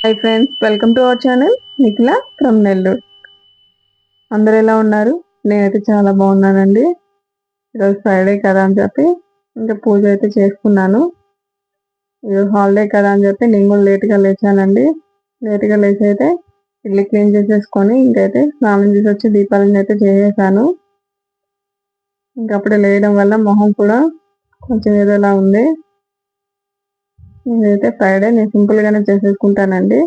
Hi friends, welcome to our channel Nikhila from Nellore. అందరు ఎలా ఉన్నారు? నేనైతే చాలా బాగున్నానండి. ఈరోజు ఫ్రైడే కదా అని చెప్పి ఇంకా పూజ అయితే చేసుకున్నాను. ఈరోజు హాలిడే కదా అని చెప్పి నేను కూడా లేట్గా లేచానండి. లేట్గా లేచి అయితే ఇల్లు క్లీన్ చేసేసుకొని ఇంకైతే స్నానం చేసి వచ్చి దీపాలను అయితే చేసేసాను. ఇంకప్పుడే లేయడం వల్ల మొహం కూడా కొంచెం ఏదోలా ఉంది. ఇదైతే ఫ్రైడే నేను సింపుల్గానే చేసేసుకుంటానండి.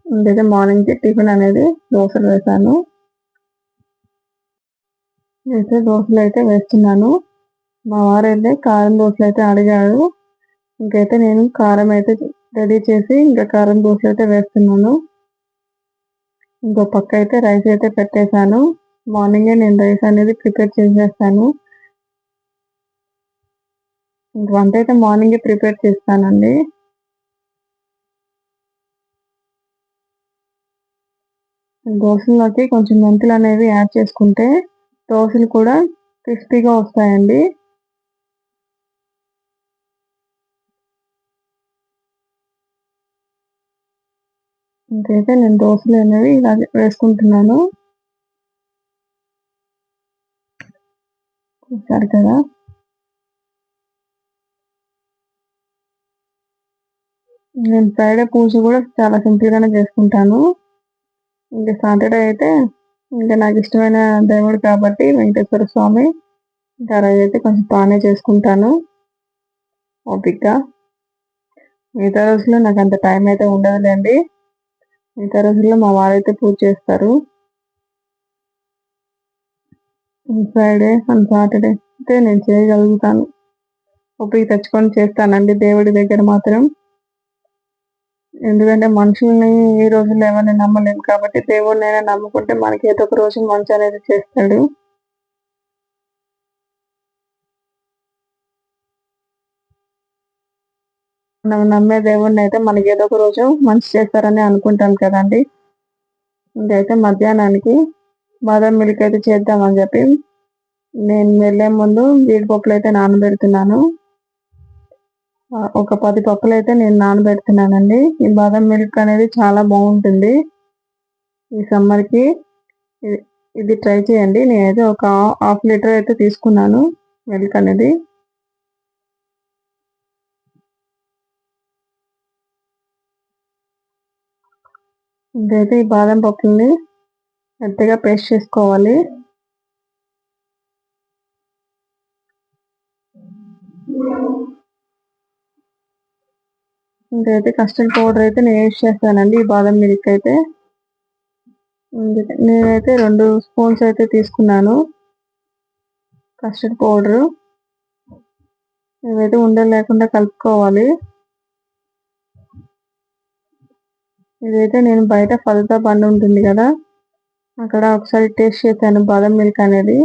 ఇంకైతే మార్నింగ్ టిఫిన్ అనేది దోశలు వేసాను. దోశలు అయితే వేస్తున్నాను. మా వారైతే కారం దోశలు అయితే అడిగాడు. ఇంకైతే నేను కారం అయితే రెడీ చేసి ఇంకా కారం దోశలు అయితే వేస్తున్నాను. ఇంకో పక్క అయితే రైస్ అయితే పెట్టేశాను. మార్నింగే నేను రైస్ అనేది ప్రిపేర్ చేసేస్తాను. ఇంక వంట అయితే మార్నింగే ప్రిపేర్ చేస్తానండి. దోశల్లోకి కొంచెం మెంతులు అనేవి యాడ్ చేసుకుంటే దోశలు కూడా క్రిస్పీగా వస్తాయండి. ఇంకైతే నేను దోశలు అనేవి ఇలా వేసుకుంటున్నాను. చూసారు కదా, నేను ఫ్రైడే పూజ కూడా చాలా సింపుల్గానే చేసుకుంటాను. ఇంకా సాటర్డే అయితే ఇంకా నాకు ఇష్టమైన దేవుడు కాబట్టి వెంకటేశ్వర స్వామి, ఇంకా ఆ రోజు అయితే కొంచెం బాగానే చేసుకుంటాను ఓపిక్గా. మిగతా రోజుల్లో నాకు అంత టైం అయితే ఉండదులేండి. మిగతా రోజుల్లో మా వారైతే పూజ చేస్తారు. ఫ్రైడే అండ్ సాటర్డే అయితే నేను చేయగలుగుతాను, ఓపిక తెచ్చుకొని చేస్తానండి దేవుడి దగ్గర మాత్రం. ఎందుకంటే మనుషుల్ని ఈ రోజుల్లో ఎవరిని నమ్మలేము కాబట్టి దేవుడినైనా నమ్ముకుంటే మనకి ఏదో ఒక రోజు మంచి అనేది చేస్తాడు. మనం నమ్మే దేవుడిని అయితే మనకి ఏదో ఒక రోజు మంచి చేస్తారని అనుకుంటాం కదండి. ఇంకైతే మధ్యాహ్నానికి బాదం మిల్క్ అయితే చేద్దామని చెప్పి నేను వెళ్ళే ముందు జీడిపప్పులు అయితే నానబెడుతున్నాను. ఒక 10 పప్పులు అయితే నేను నానబెడుతున్నానండి. ఈ బాదం మిల్క్ అనేది చాలా బాగుంటుంది ఈ సమ్మర్కి. ఇది ట్రై చేయండి. నేనైతే ఒక హాఫ్ లీటర్ అయితే తీసుకున్నాను మిల్క్ అనేది. ఇంకైతే ఈ బాదం పప్పుల్ని మెత్తగా పేస్ట్ చేసుకోవాలి. ఇంకైతే కస్టర్డ్ పౌడర్ అయితే నేను యూజ్ చేస్తానండి ఈ బాదం మిల్క్ అయితే. నేనైతే 2 స్పూన్స్ అయితే తీసుకున్నాను కస్టర్డ్ పౌడరు. ఇవైతే ఉండలు లేకుండా కలుపుకోవాలి. ఇదైతే నేను బయట ఫలతా బండి ఉంటుంది కదా, అక్కడ ఒకసారి టేస్ట్ చేశాను బాదం మిల్క్ అనేది.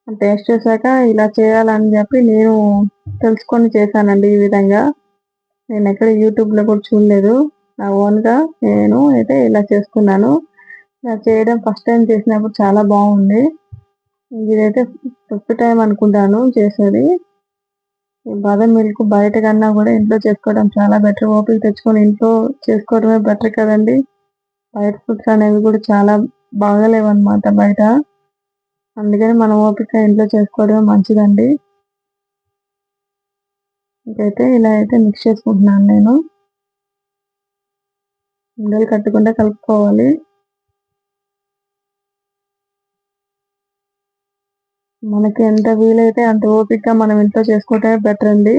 టేస్ట్ చేశాక ఇలా చేయాలని చెప్పి నేను తెలుసుకొని చేశానండి ఈ విధంగా. నేను ఎక్కడ యూట్యూబ్లో కూడా చూడలేదు, నా ఓన్గా నేను అయితే ఇలా చేసుకున్నాను. ఇలా చేయడం ఫస్ట్ టైం చేసినప్పుడు చాలా బాగుంది. ఇదైతే ఫస్ట్ టైం అనుకుంటాను చేసేది. ఈ బాదం మిల్క్ బయట కన్నా కూడా ఇంట్లో చేసుకోవడం చాలా బెటర్. ఓపిక తెచ్చుకొని ఇంట్లో చేసుకోవడమే బెటర్ కదండి. బయట ఫుడ్స్ అనేవి కూడా చాలా బాగాలేవన్నమాట బయట. అందుకని మనం ఓపిక ఇంట్లో చేసుకోవడమే మంచిదండి. ఇంకైతే ఇలా అయితే మిక్స్ చేసుకుంటున్నాను నేను. ఉండలు కట్టకుండా కలుపుకోవాలి. మనకి ఎంత వీలైతే అంత ఓపికగా మనం ఇంట్లో చేసుకోవటమే బెటర్ అండి.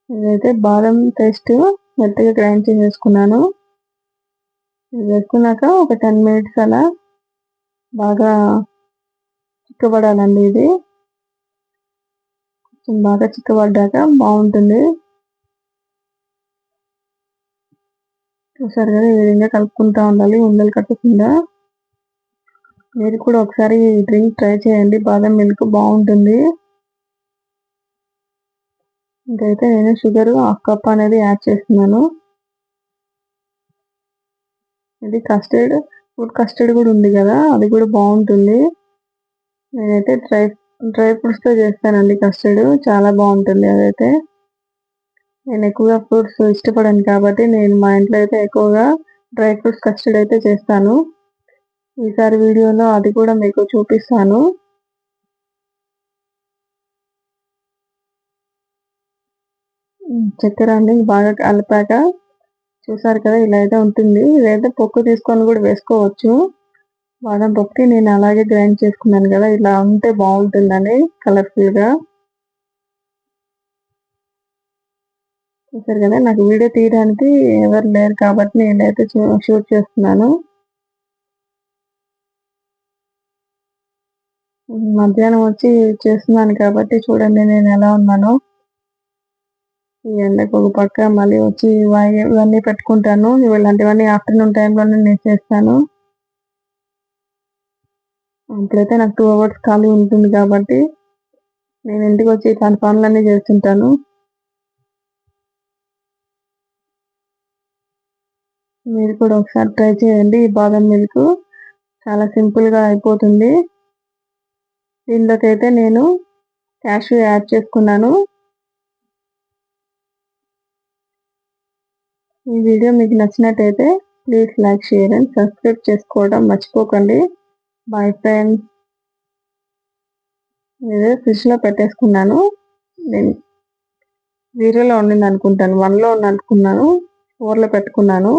ఇదైతే బాదం పేస్ట్ మెత్తగా గ్రైండ్ చేసేసుకున్నాను. ఇది వేసుకున్నాక ఒక 10 మినిట్స్ అలా బాగా చిక్కబడాలండి. ఇది కొంచెం బాగా చిక్కబడ్డాక బాగుంటుంది. చూసారు కదా, ఈ విధంగా కలుపుకుంటూ ఉండాలి ఉండలు కట్టకుండా. మీరు కూడా ఒకసారి ఈ డ్రింక్ ట్రై చేయండి, బాదం మిల్క్ బాగుంటుంది. ఇంకైతే నేను షుగర్ 1/2 కప్ అనేది యాడ్ చేస్తున్నాను. ఇది కస్టర్డ్, ఫుడ్ కస్టర్డ్ కూడా ఉంది కదా, అది కూడా బాగుంటుంది. నేనైతే డ్రై ఫ్రూట్స్తో చేస్తానండి కస్టర్డ్, చాలా బాగుంటుంది అదైతే. నేను ఎక్కువగా ఫ్రూట్స్ ఇష్టపడను కాబట్టి నేను మా ఇంట్లో అయితే ఎక్కువగా డ్రై ఫ్రూట్స్ కస్టర్డ్ అయితే చేస్తాను. ఈసారి వీడియోలో అది కూడా మీకు చూపిస్తాను. చక్కెర అండి బాగా కలిపాక చూసారు కదా ఇలా అయితే ఉంటుంది. ఇదైతే పొక్కు తీసుకొని కూడా వేసుకోవచ్చు. బాదం పప్పుకి నేను అలాగే గ్రైండ్ చేసుకున్నాను కదా, ఇలా ఉంటే బాగుంటుందని కలర్ఫుల్గా. చూసారు కదా, నాకు వీడియో తీయడానికి ఎవరు లేరు కాబట్టి నేనైతే షూట్ చేస్తున్నాను. మధ్యాహ్నం వచ్చి చేస్తున్నాను కాబట్టి చూడండి నేను ఎలా ఉన్నానో. ఈ ఎండకు ఒక పక్క మళ్ళీ వచ్చి ఇవన్నీ పెట్టుకుంటాను. ఇలాంటివన్నీ ఆఫ్టర్నూన్ టైంలోనే నేను చేస్తాను. అప్పుడైతే నాకు 2 అవర్స్ ఖాళీ ఉంటుంది కాబట్టి నేను ఇంటికి వచ్చి ఇట్లాంటి పనులన్నీ చేస్తుంటాను. మీరు కూడా ఒకసారి ట్రై చేయండి. ఈ బాదం మిల్క్ చాలా సింపుల్గా అయిపోతుంది. దీనిలోకైతే నేను క్యాష్యూ యాడ్ చేసుకున్నాను. ఈ వీడియో మీకు నచ్చినట్టయితే please like, share and subscribe చేసుకోవడం మర్చిపోకండి. Bye friends. ఇదే ఫ్రిడ్జ్లో పెట్టేసుకున్నాను. నేను 0లో ఉండింది అనుకుంటాను, 1లో ఉంది అనుకున్నాను, 4లో పెట్టుకున్నాను.